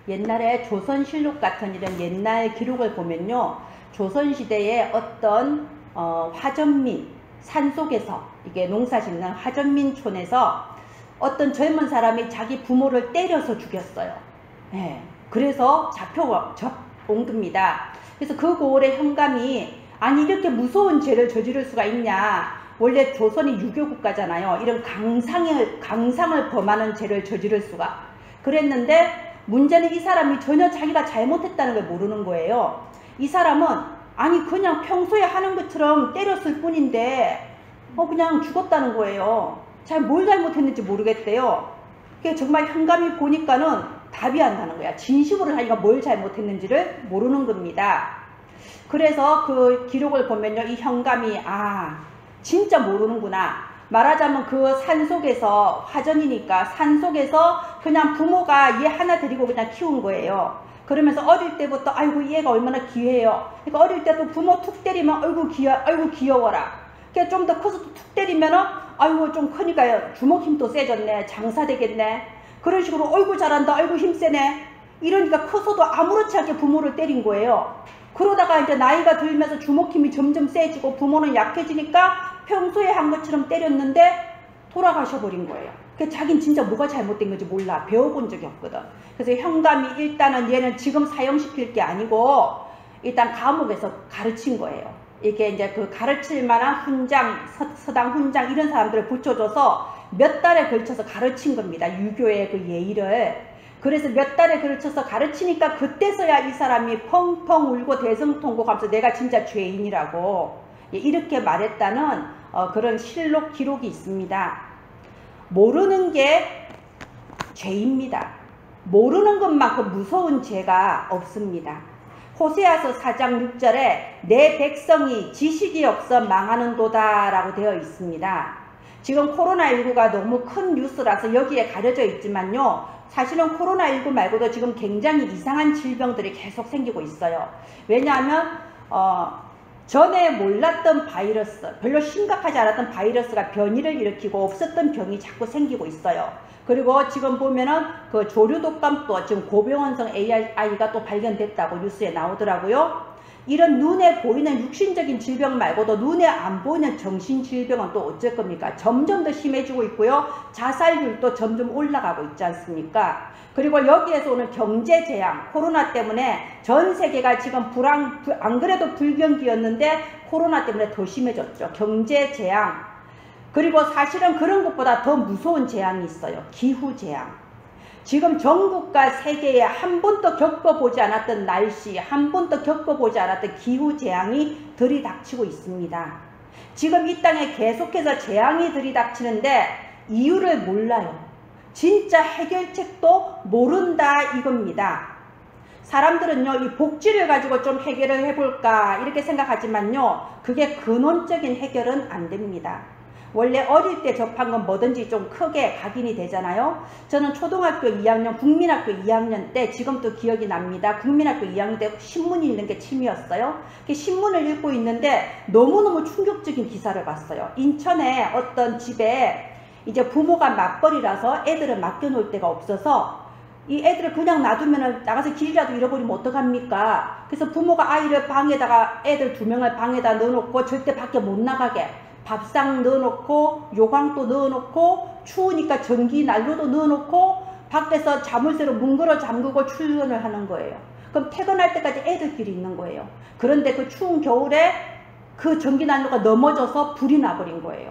옛날에 조선실록 같은 이런 옛날 기록을 보면요, 조선시대에 어떤 화전민, 산속에서 이게 농사 짓는 화전민촌에서 어떤 젊은 사람이 자기 부모를 때려서 죽였어요. 예, 그래서 잡혀온 겁니다. 그래서 그 고을의 현감이 아니 이렇게 무서운 죄를 저지를 수가 있냐, 원래 조선이 유교 국가잖아요. 이런 강상을 범하는 죄를 저지를 수가, 그랬는데 문제는 이 사람이 전혀 자기가 잘못했다는 걸 모르는 거예요. 이 사람은 아니 그냥 평소에 하는 것처럼 때렸을 뿐인데 그냥 죽었다는 거예요. 뭘 잘못했는지 모르겠대요. 그게 정말 현감이 보니까는 답이 안 나는 거야. 진심으로 자기가 뭘 잘못했는지를 모르는 겁니다. 그래서 그 기록을 보면요, 이 현감이 진짜 모르는구나. 말하자면 그 산속에서, 화전이니까 산속에서 그냥 부모가 얘 하나 데리고 그냥 키운 거예요. 그러면서 어릴 때부터 아이고 얘가 얼마나 귀해요. 그러니까 어릴 때도 부모 툭 때리면 아이고 귀여워라. 그러니까 좀 더 커서 툭 때리면은 아이고 좀 크니까 주먹 힘도 세졌네, 장사 되겠네. 그런 식으로 아이고 잘한다, 아이고 힘세네. 이러니까 커서도 아무렇지 않게 부모를 때린 거예요. 그러다가 이제 나이가 들면서 주먹 힘이 점점 세지고 부모는 약해지니까 평소에 한 것처럼 때렸는데 돌아가셔버린 거예요. 그래서 자기는 진짜 뭐가 잘못된 건지 몰라. 배워본 적이 없거든. 그래서 현감이 일단은 얘는 지금 사형시킬 게 아니고 일단 감옥에서 가르친 거예요. 이게 이제 그 가르칠 만한 훈장, 서당 훈장 이런 사람들을 붙여줘서 몇 달에 걸쳐서 가르친 겁니다. 유교의 그 예의를. 그래서 몇 달에 걸쳐서 가르치니까 그때서야 이 사람이 펑펑 울고 대성통곡하면서 내가 진짜 죄인이라고 이렇게 말했다는 그런 실록 기록이 있습니다. 모르는 게 죄입니다. 모르는 것만큼 무서운 죄가 없습니다. 호세아서 4장 6절에 내 백성이 지식이 없어 망하는도다 라고 되어 있습니다. 지금 코로나19가 너무 큰 뉴스라서 여기에 가려져 있지만요, 사실은 코로나19 말고도 지금 굉장히 이상한 질병들이 계속 생기고 있어요. 왜냐하면 전에 몰랐던 바이러스, 별로 심각하지 않았던 바이러스가 변이를 일으키고 없었던 병이 자꾸 생기고 있어요. 그리고 지금 보면은 그 조류독감도 지금 고병원성 AI가 또 발견됐다고 뉴스에 나오더라고요. 이런 눈에 보이는 육신적인 질병 말고도 눈에 안 보이는 정신질병은 또 어쩔 겁니까? 점점 더 심해지고 있고요. 자살률도 점점 올라가고 있지 않습니까? 그리고 여기에서 오는 경제재앙, 코로나 때문에 전 세계가 지금 안 그래도 불경기였는데 코로나 때문에 더 심해졌죠. 경제재앙. 그리고 사실은 그런 것보다 더 무서운 재앙이 있어요. 기후재앙. 지금 전국과 세계에 한 번도 겪어보지 않았던 날씨, 한 번도 겪어보지 않았던 기후재앙이 들이닥치고 있습니다. 지금 이 땅에 계속해서 재앙이 들이닥치는데 이유를 몰라요. 진짜 해결책도 모른다 이겁니다. 사람들은요, 이 복지를 가지고 좀 해결을 해볼까 이렇게 생각하지만요, 그게 근원적인 해결은 안 됩니다. 원래 어릴 때 접한 건 뭐든지 좀 크게 각인이 되잖아요. 저는 초등학교 2학년, 국민학교 2학년 때, 지금도 기억이 납니다. 국민학교 2학년 때 신문 읽는 게 취미였어요. 신문을 읽고 있는데 너무너무 충격적인 기사를 봤어요. 인천에 어떤 집에 이제 부모가 맞벌이라서 애들을 맡겨놓을 데가 없어서 이 애들을 그냥 놔두면 나가서 길이라도 잃어버리면 어떡합니까? 그래서 부모가 아이를 방에다가, 애들 2명을 방에다 넣어놓고 절대 밖에 못 나가게 밥상 넣어놓고 요강도 넣어놓고 추우니까 전기 난로도 넣어놓고 밖에서 자물쇠로 뭉그러 잠그고 출근을 하는 거예요. 그럼 퇴근할 때까지 애들끼리 있는 거예요. 그런데 그 추운 겨울에 그 전기 난로가 넘어져서 불이 나버린 거예요.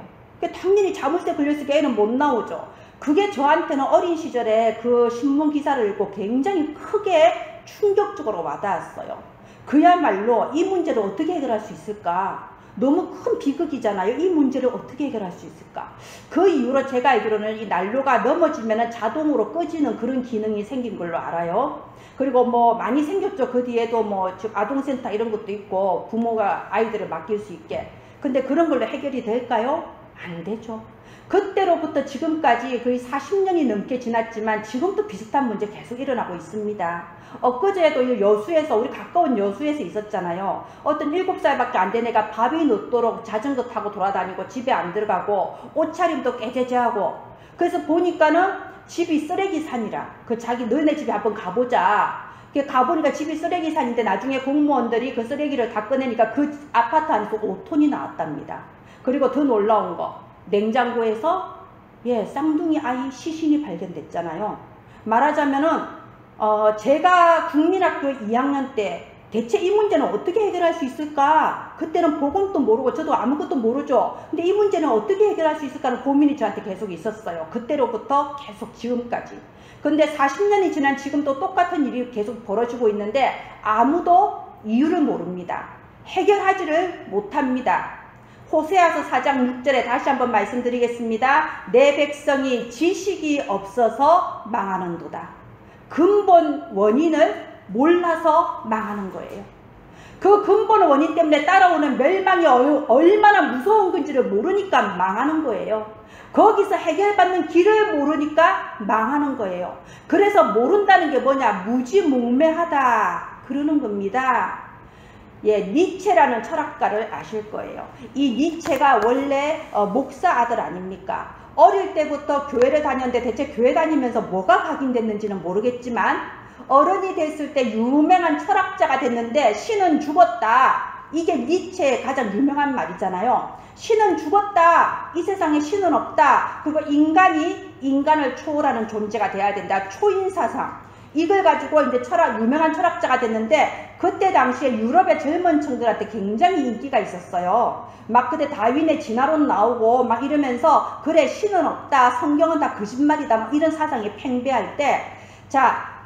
당연히 자물쇠 걸렸으니까 애는 못 나오죠. 그게 저한테는 어린 시절에 그 신문 기사를 읽고 굉장히 크게 충격적으로 와닿았어요. 그야말로 이 문제를 어떻게 해결할 수 있을까? 너무 큰 비극이잖아요. 이 문제를 어떻게 해결할 수 있을까? 그 이후로 제가 알기로는 이 난로가 넘어지면 자동으로 꺼지는 그런 기능이 생긴 걸로 알아요. 그리고 뭐 많이 생겼죠. 그 뒤에도 뭐 아동센터 이런 것도 있고 부모가 아이들을 맡길 수 있게. 근데 그런 걸로 해결이 될까요? 안 되죠. 그때로부터 지금까지 거의 40년이 넘게 지났지만 지금도 비슷한 문제 계속 일어나고 있습니다. 엊그제도 여수에서, 우리 가까운 여수에서 있었잖아요. 어떤 7살밖에 안 된 애가 밥이 늦도록 자전거 타고 돌아다니고 집에 안 들어가고 옷차림도 깨재재하고, 그래서 보니까는 집이 쓰레기산이라. 그 자기 너네 집에 한번 가보자. 가보니까 집이 쓰레기산인데 나중에 공무원들이 그 쓰레기를 다 꺼내니까 그 아파트 안에서 5톤이 나왔답니다. 그리고 더 놀라운 거, 냉장고에서 쌍둥이 아이 시신이 발견됐잖아요. 말하자면은 제가 국민학교 2학년 때 대체 이 문제는 어떻게 해결할 수 있을까? 그때는 보건도 모르고 저도 아무것도 모르죠. 근데 이 문제는 어떻게 해결할 수 있을까는 고민이 저한테 계속 있었어요. 그때로부터 계속 지금까지. 근데 40년이 지난 지금도 똑같은 일이 계속 벌어지고 있는데 아무도 이유를 모릅니다. 해결하지를 못합니다. 호세아서 4장 6절에 다시 한번 말씀드리겠습니다. 내 백성이 지식이 없어서 망하는도다. 근본 원인을 몰라서 망하는 거예요. 그 근본 원인 때문에 따라오는 멸망이 얼마나 무서운 건지를 모르니까 망하는 거예요. 거기서 해결받는 길을 모르니까 망하는 거예요. 그래서 모른다는 게 뭐냐? 무지몽매하다 그러는 겁니다. 니체라는 철학가를 아실 거예요. 이 니체가 원래 목사 아들 아닙니까? 어릴 때부터 교회를 다녔는데 대체 교회 다니면서 뭐가 각인됐는지는 모르겠지만 어른이 됐을 때 유명한 철학자가 됐는데 신은 죽었다. 이게 니체의 가장 유명한 말이잖아요. 신은 죽었다. 이 세상에 신은 없다. 그리고 인간이 인간을 초월하는 존재가 돼야 된다. 초인사상. 이걸 가지고 이제 유명한 철학자가 됐는데 그때 당시에 유럽의 젊은 층들한테 굉장히 인기가 있었어요. 막 그때 다윈의 진화론 나오고 막 이러면서 그래 신은 없다. 성경은 다 거짓말이다. 막 이런 사상이 팽배할 때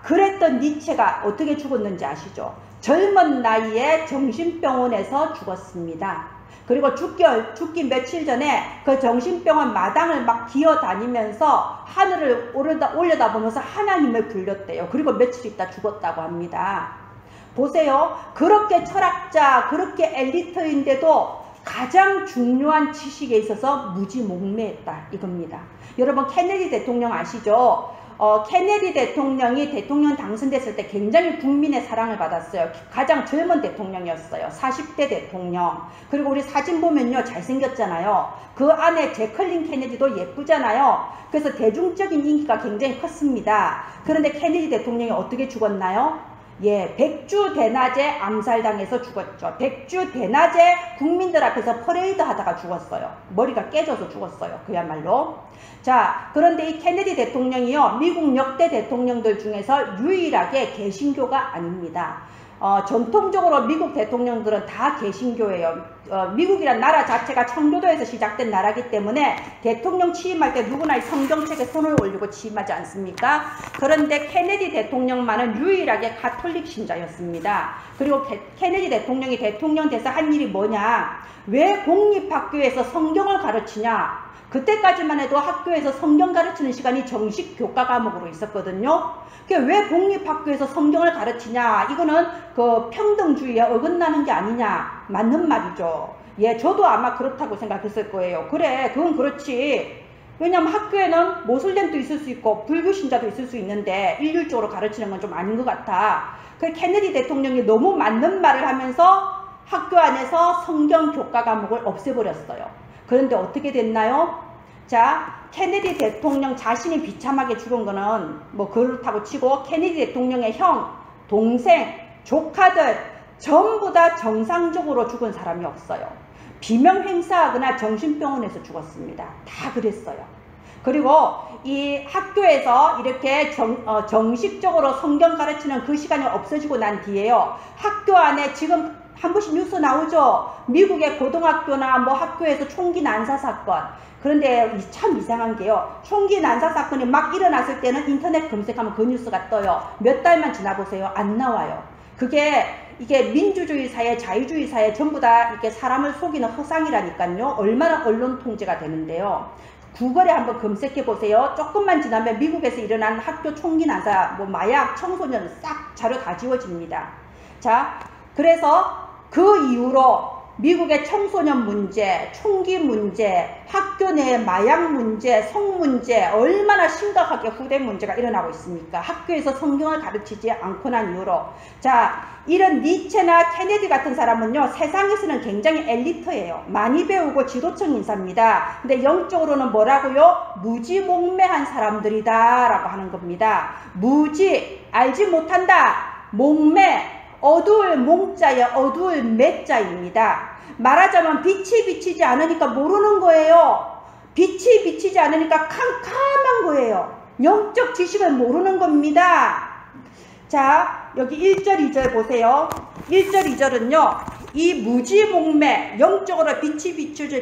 그랬던 니체가 어떻게 죽었는지 아시죠? 젊은 나이에 정신병원에서 죽었습니다. 그리고 죽기 며칠 전에 그 정신병원 마당을 막 기어다니면서 하늘을 올려다보면서 하나님을 불렸대요. 그리고 며칠 있다 죽었다고 합니다. 보세요. 그렇게 철학자, 그렇게 엘리트인데도 가장 중요한 지식에 있어서 무지몽매했다 이겁니다. 여러분 케네디 대통령 아시죠? 케네디 대통령이 대통령 당선됐을 때 굉장히 국민의 사랑을 받았어요. 가장 젊은 대통령이었어요. 40대 대통령. 그리고 우리 사진 보면요 잘생겼잖아요. 그 안에 제클린 케네디도 예쁘잖아요. 그래서 대중적인 인기가 굉장히 컸습니다. 그런데 케네디 대통령이 어떻게 죽었나요? 백주 대낮에 암살당해서 죽었죠. 백주 대낮에 국민들 앞에서 퍼레이드 하다가 죽었어요. 머리가 깨져서 죽었어요. 그야말로. 그런데 이 케네디 대통령이요, 미국 역대 대통령들 중에서 유일하게 개신교가 아닙니다. 전통적으로 미국 대통령들은 다 개신교예요. 미국이란 나라 자체가 청교도에서 시작된 나라이기 때문에 대통령 취임할 때 누구나 이 성경책에 손을 올리고 취임하지 않습니까? 그런데 케네디 대통령만은 유일하게 가톨릭 신자였습니다. 그리고 케네디 대통령이 대통령 돼서 한 일이 뭐냐? 왜 공립학교에서 성경을 가르치냐? 그때까지만 해도 학교에서 성경 가르치는 시간이 정식 교과 과목으로 있었거든요. 왜 공립학교에서 성경을 가르치냐? 이거는 그 평등주의에 어긋나는 게 아니냐? 맞는 말이죠. 저도 아마 그렇다고 생각했을 거예요. 그래, 그건 그렇지. 왜냐면 학교에는 모슬렘도 있을 수 있고 불교 신자도 있을 수 있는데 일률적으로 가르치는 건 좀 아닌 것 같아. 그 케네디 대통령이 너무 맞는 말을 하면서 학교 안에서 성경 교과 과목을 없애버렸어요. 그런데 어떻게 됐나요? 케네디 대통령 자신이 비참하게 죽은 거는 뭐 그렇다고 치고 케네디 대통령의 형, 동생, 조카들 전부 다 정상적으로 죽은 사람이 없어요. 비명 행사하거나 정신병원에서 죽었습니다. 다 그랬어요. 그리고 이 학교에서 이렇게 정식적으로 성경 가르치는 그 시간이 없어지고 난 뒤에요. 학교 안에 지금 한 번씩 뉴스 나오죠. 미국의 고등학교나 뭐 학교에서 총기 난사 사건. 그런데 참 이상한 게요. 총기 난사 사건이 막 일어났을 때는 인터넷 검색하면 그 뉴스가 떠요. 몇 달만 지나보세요. 안 나와요. 이게 민주주의 사회, 자유주의 사회 전부 다 이렇게 사람을 속이는 허상이라니까요. 얼마나 언론 통제가 되는데요. 구글에 한번 검색해 보세요. 조금만 지나면 미국에서 일어난 학교 총기 난사, 뭐 마약, 청소년 싹 자료 다 지워집니다. 그래서 그 이후로 미국의 청소년 문제, 총기 문제, 학교 내 마약 문제, 성 문제 얼마나 심각하게 후대 문제가 일어나고 있습니까? 학교에서 성경을 가르치지 않고 난 이후로. 자, 이런 니체나 케네디 같은 사람은요, 세상에서는 굉장히 엘리트예요. 많이 배우고 지도층 인사입니다. 근데 영적으로는 뭐라고요? 무지몽매한 사람들이다 라고 하는 겁니다. 무지, 알지 못한다. 몽매, 어두울 몽자에 어두울 매자입니다. 말하자면 빛이 비치지 않으니까 모르는 거예요. 빛이 비치지 않으니까 캄캄한 거예요. 영적 지식을 모르는 겁니다. 자, 여기 1절 2절 보세요. 1절 2절은요 이 무지몽매, 영적으로 빛이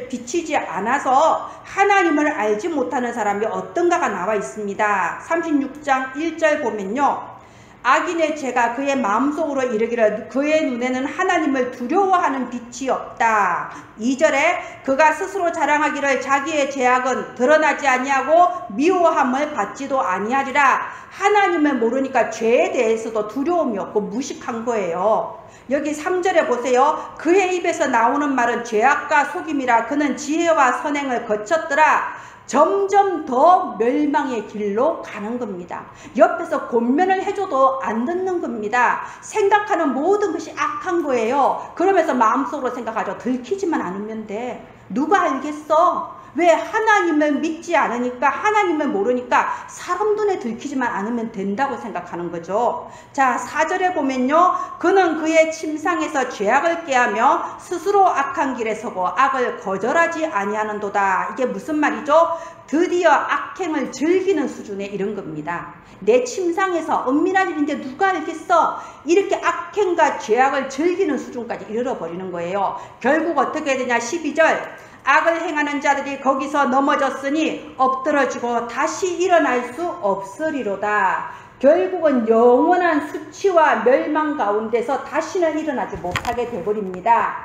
비치지 않아서 하나님을 알지 못하는 사람이 어떤가가 나와 있습니다. 36장 1절 보면요, 악인의 죄가 그의 마음속으로 이르기를 그의 눈에는 하나님을 두려워하는 빛이 없다. 2절에 그가 스스로 자랑하기를 자기의 죄악은 드러나지 아니하고 미워함을 받지도 아니하리라. 하나님을 모르니까 죄에 대해서도 두려움이 없고 무식한 거예요. 여기 3절에 보세요. 그의 입에서 나오는 말은 죄악과 속임이라. 그는 지혜와 선행을 거쳤더라. 점점 더 멸망의 길로 가는 겁니다. 옆에서 권면을 해줘도 안 듣는 겁니다. 생각하는 모든 것이 악한 거예요. 그러면서 마음속으로 생각하죠. 들키지만 않으면 돼. 누가 알겠어? 왜? 하나님을 믿지 않으니까, 하나님을 모르니까 사람 눈에 들키지만 않으면 된다고 생각하는 거죠. 자, 4절에 보면요, 그는 그의 침상에서 죄악을 꾀하며 스스로 악한 길에 서고 악을 거절하지 아니하는도다. 이게 무슨 말이죠? 드디어 악행을 즐기는 수준에 이른 겁니다. 내 침상에서 은밀한 일인데 누가 알겠어? 이렇게 악행과 죄악을 즐기는 수준까지 이르러 버리는 거예요. 결국 어떻게 되냐? 12절, 악을 행하는 자들이 거기서 넘어졌으니 엎드러지고 다시 일어날 수 없으리로다. 결국은 영원한 수치와 멸망 가운데서 다시는 일어나지 못하게 되버립니다.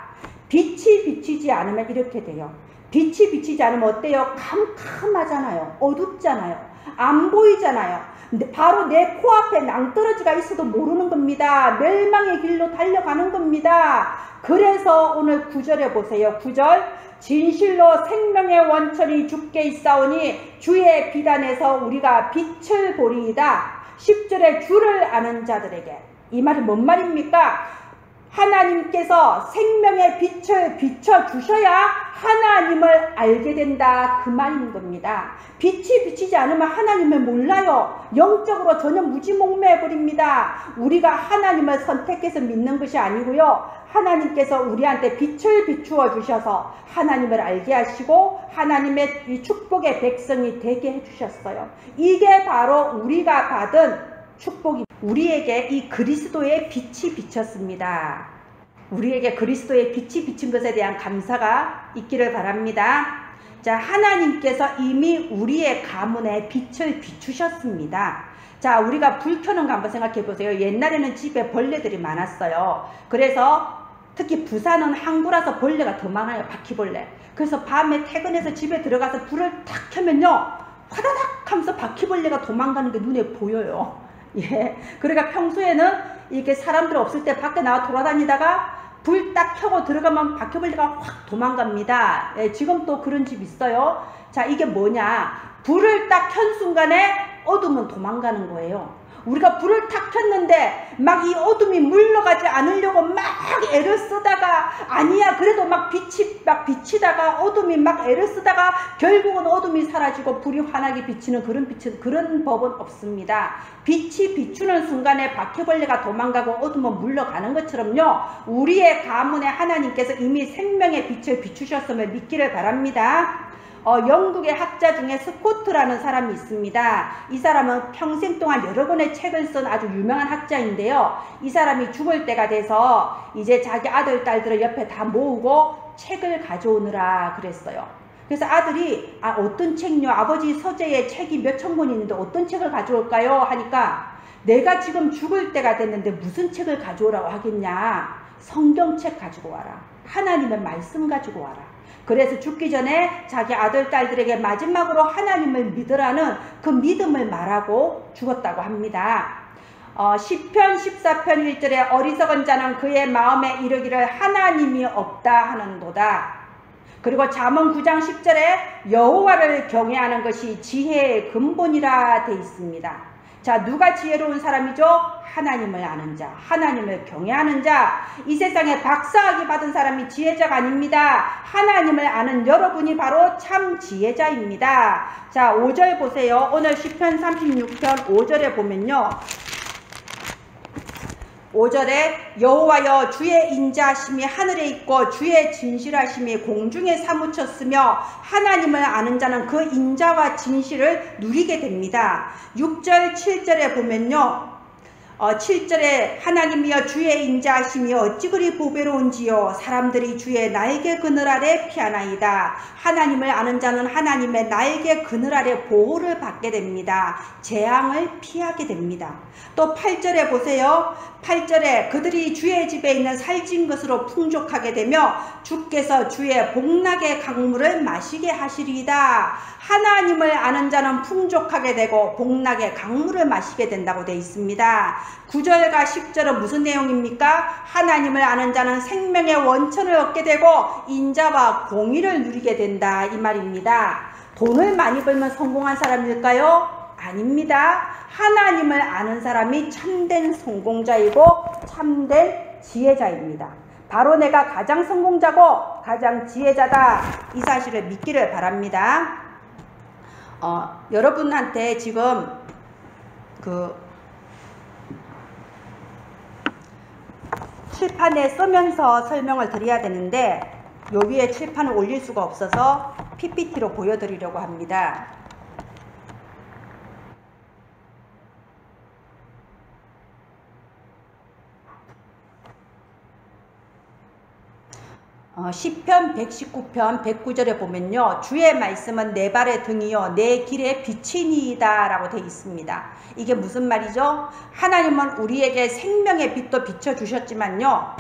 빛이 비치지 않으면 이렇게 돼요. 빛이 비치지 않으면 어때요? 캄캄하잖아요. 어둡잖아요. 안 보이잖아요. 근데 바로 내 코앞에 낭떠러지가 있어도 모르는 겁니다. 멸망의 길로 달려가는 겁니다. 그래서 오늘 9절에 보세요. 9절, 진실로 생명의 원천이 주께 있사오니 주의 비단에서 우리가 빛을 보리이다. 10절에 주를 아는 자들에게. 이 말이 뭔 말입니까? 하나님께서 생명의 빛을 비춰주셔야 하나님을 알게 된다, 그 말인 겁니다. 빛이 비치지 않으면 하나님을 몰라요. 영적으로 전혀 무지몽매해버립니다. 우리가 하나님을 선택해서 믿는 것이 아니고요, 하나님께서 우리한테 빛을 비추어 주셔서 하나님을 알게 하시고 하나님의 이 축복의 백성이 되게 해주셨어요. 이게 바로 우리가 받은 축복이, 우리에게 이 그리스도의 빛이 비쳤습니다. 우리에게 그리스도의 빛이 비친 것에 대한 감사가 있기를 바랍니다. 자, 하나님께서 이미 우리의 가문에 빛을 비추셨습니다. 자, 우리가 불 켜는 거 한번 생각해 보세요. 옛날에는 집에 벌레들이 많았어요. 그래서 특히 부산은 항구라서 벌레가 더 많아요. 바퀴벌레. 그래서 밤에 퇴근해서 집에 들어가서 불을 탁 켜면요, 화다닥 하면서 바퀴벌레가 도망가는 게 눈에 보여요. 예. 그러니까 평소에는 이렇게 사람들 없을 때 밖에 나와 돌아다니다가 불 딱 켜고 들어가면 바퀴벌레가 확 도망갑니다. 예, 지금 또 그런 집 있어요. 자, 이게 뭐냐? 불을 딱 켠 순간에 어둠은 도망가는 거예요. 우리가 불을 탁 켰는데 막 이 어둠이 물러가지 않으려고 막 애를 쓰다가, 아니야 그래도 막 빛이 막 비치다가 어둠이 막 애를 쓰다가 결국은 어둠이 사라지고 불이 환하게 비치는 그런 법은 없습니다. 빛이 비추는 순간에 바퀴벌레가 도망가고 어둠은 물러가는 것처럼요, 우리의 가문에 하나님께서 이미 생명의 빛을 비추셨음을 믿기를 바랍니다. 영국의 학자 중에 스코트라는 사람이 있습니다. 이 사람은 평생 동안 여러 권의 책을 쓴 아주 유명한 학자인데요. 이 사람이 죽을 때가 돼서 이제 자기 아들, 딸들을 옆에 다 모으고 책을 가져오느라 그랬어요. 그래서 아들이 어떤 책요? 아버지 서재에 책이 몇천 권이 있는데 어떤 책을 가져올까요? 하니까 내가 지금 죽을 때가 됐는데 무슨 책을 가져오라고 하겠냐? 성경책 가지고 와라. 하나님의 말씀 가지고 와라. 그래서 죽기 전에 자기 아들, 딸들에게 마지막으로 하나님을 믿으라는 그 믿음을 말하고 죽었다고 합니다. 시편 14편 1절에 어리석은 자는 그의 마음에 이르기를 하나님이 없다 하는도다. 그리고 잠언 9장 10절에 여호와를 경외하는 것이 지혜의 근본이라 돼 있습니다. 자, 누가 지혜로운 사람이죠? 하나님을 아는 자, 하나님을 경외하는 자. 이 세상에 박사학위 받은 사람이 지혜자가 아닙니다. 하나님을 아는 여러분이 바로 참 지혜자입니다. 자, 5절 보세요. 오늘 시편 36편 5절에 보면요, 5절에 여호와여 주의 인자하심이 하늘에 있고 주의 진실하심이 공중에 사무쳤으며 하나님을 아는 자는 그 인자와 진실을 누리게 됩니다. 6절 7절에 보면요, 7절에 하나님이여 주의 인자하심이 어찌 그리 보배로운지요 사람들이 주의 날개 그늘 아래 피하나이다. 하나님을 아는 자는 하나님의 날개 그늘 아래 보호를 받게 됩니다. 재앙을 피하게 됩니다. 또 8절에 보세요. 8절에 그들이 주의 집에 있는 살찐 것으로 풍족하게 되며 주께서 주의 복락의 강물을 마시게 하시리이다. 하나님을 아는 자는 풍족하게 되고 복락의 강물을 마시게 된다고 되어 있습니다. 9절과 10절은 무슨 내용입니까? 하나님을 아는 자는 생명의 원천을 얻게 되고 인자와 공의를 누리게 된다, 이 말입니다. 돈을 많이 벌면 성공한 사람일까요? 아닙니다. 하나님을 아는 사람이 참된 성공자이고 참된 지혜자입니다. 바로 내가 가장 성공자고 가장 지혜자다, 이 사실을 믿기를 바랍니다. 여러분한테 지금 칠판에 쓰면서 설명을 드려야 되는데 여기에 칠판을 올릴 수가 없어서 PPT로 보여드리려고 합니다. 시편 119편 109절에 보면요, 주의 말씀은 내 발의 등이요 내 길의 빛이니이다 라고 되어 있습니다. 이게 무슨 말이죠? 하나님은 우리에게 생명의 빛도 비춰주셨지만요,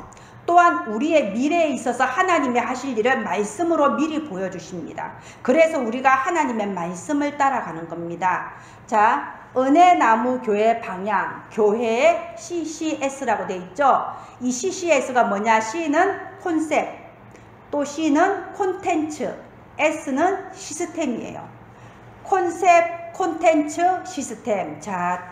또한 우리의 미래에 있어서 하나님의 하실 일을 말씀으로 미리 보여주십니다. 그래서 우리가 하나님의 말씀을 따라가는 겁니다. 자, 은혜나무 교회 방향, 교회의 CCS라고 되어 있죠. 이 CCS가 뭐냐? C는 콘셉트, 또 C는 콘텐츠, S는 시스템이에요. 콘셉트, 콘텐츠, 시스템. 자,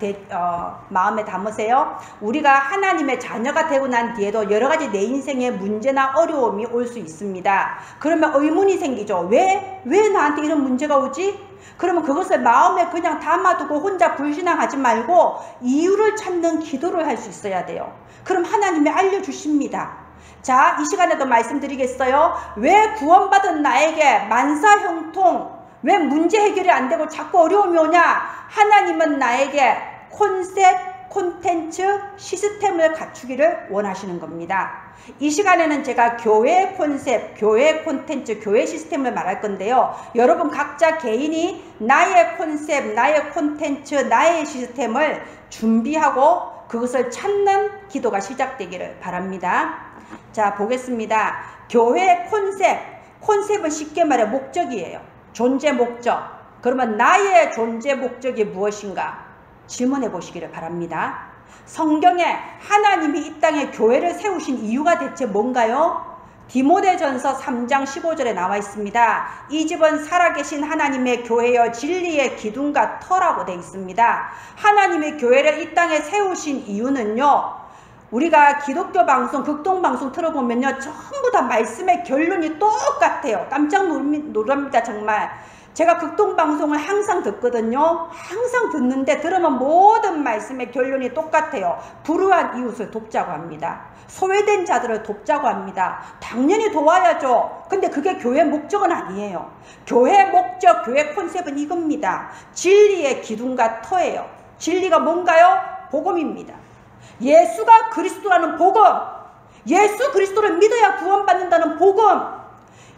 마음에 담으세요. 우리가 하나님의 자녀가 되고 난 뒤에도 여러 가지 내 인생에 문제나 어려움이 올 수 있습니다. 그러면 의문이 생기죠. 왜 나한테 이런 문제가 오지? 그러면 그것을 마음에 그냥 담아두고 혼자 불신앙하지 말고 이유를 찾는 기도를 할 수 있어야 돼요. 그럼 하나님이 알려주십니다. 자, 이 시간에도 말씀드리겠어요. 왜 구원받은 나에게 만사형통, 왜 문제 해결이 안 되고 자꾸 어려움이 오냐? 하나님은 나에게 콘셉트, 콘텐츠, 시스템을 갖추기를 원하시는 겁니다. 이 시간에는 제가 교회 콘셉트, 교회 콘텐츠, 교회 시스템을 말할 건데요. 여러분 각자 개인이 나의 콘셉트, 나의 콘텐츠, 나의 시스템을 준비하고 그것을 찾는 기도가 시작되기를 바랍니다. 자, 보겠습니다. 교회 콘셉트는 쉽게 말해 목적이에요. 존재 목적. 그러면 나의 존재 목적이 무엇인가? 질문해 보시기를 바랍니다. 성경에 하나님이 이 땅에 교회를 세우신 이유가 대체 뭔가요? 디모데전서 3장 15절에 나와 있습니다. 이 집은 살아계신 하나님의 교회여 진리의 기둥과 터라고 되어 있습니다. 하나님의 교회를 이 땅에 세우신 이유는요, 우리가 기독교 방송, 극동방송 틀어보면요, 전부 다 말씀의 결론이 똑같아요. 깜짝 놀랍니다, 정말. 제가 극동방송을 항상 듣거든요. 항상 듣는데 들으면 모든 말씀의 결론이 똑같아요. 불우한 이웃을 돕자고 합니다. 소외된 자들을 돕자고 합니다. 당연히 도와야죠. 근데 그게 교회 목적은 아니에요. 교회 목적, 교회 콘셉트는 이겁니다. 진리의 기둥과 터예요. 진리가 뭔가요? 복음입니다. 예수가 그리스도라는 복음, 예수 그리스도를 믿어야 구원받는다는 복음,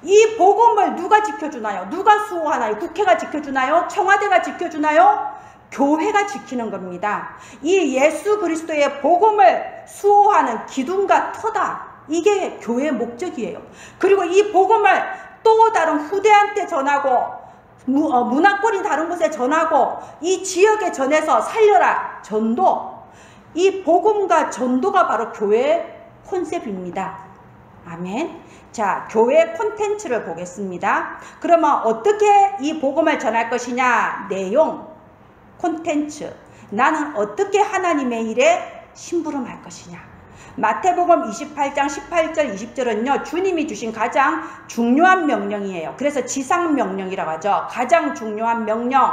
이 복음을 누가 지켜주나요? 누가 수호하나요? 국회가 지켜주나요? 청와대가 지켜주나요? 교회가 지키는 겁니다. 이 예수 그리스도의 복음을 수호하는 기둥과 터다, 이게 교회의 목적이에요. 그리고 이 복음을 또 다른 후대한테 전하고 문화권이 다른 곳에 전하고 이 지역에 전해서 살려라, 전도. 이 복음과 전도가 바로 교회 콘셉트입니다. 아멘. 자, 교회 콘텐츠를 보겠습니다. 그러면 어떻게 이 복음을 전할 것이냐? 내용, 콘텐츠. 나는 어떻게 하나님의 일에 심부름할 것이냐? 마태복음 28장 18절 20절은요 주님이 주신 가장 중요한 명령이에요. 그래서 지상명령이라고 하죠. 가장 중요한 명령.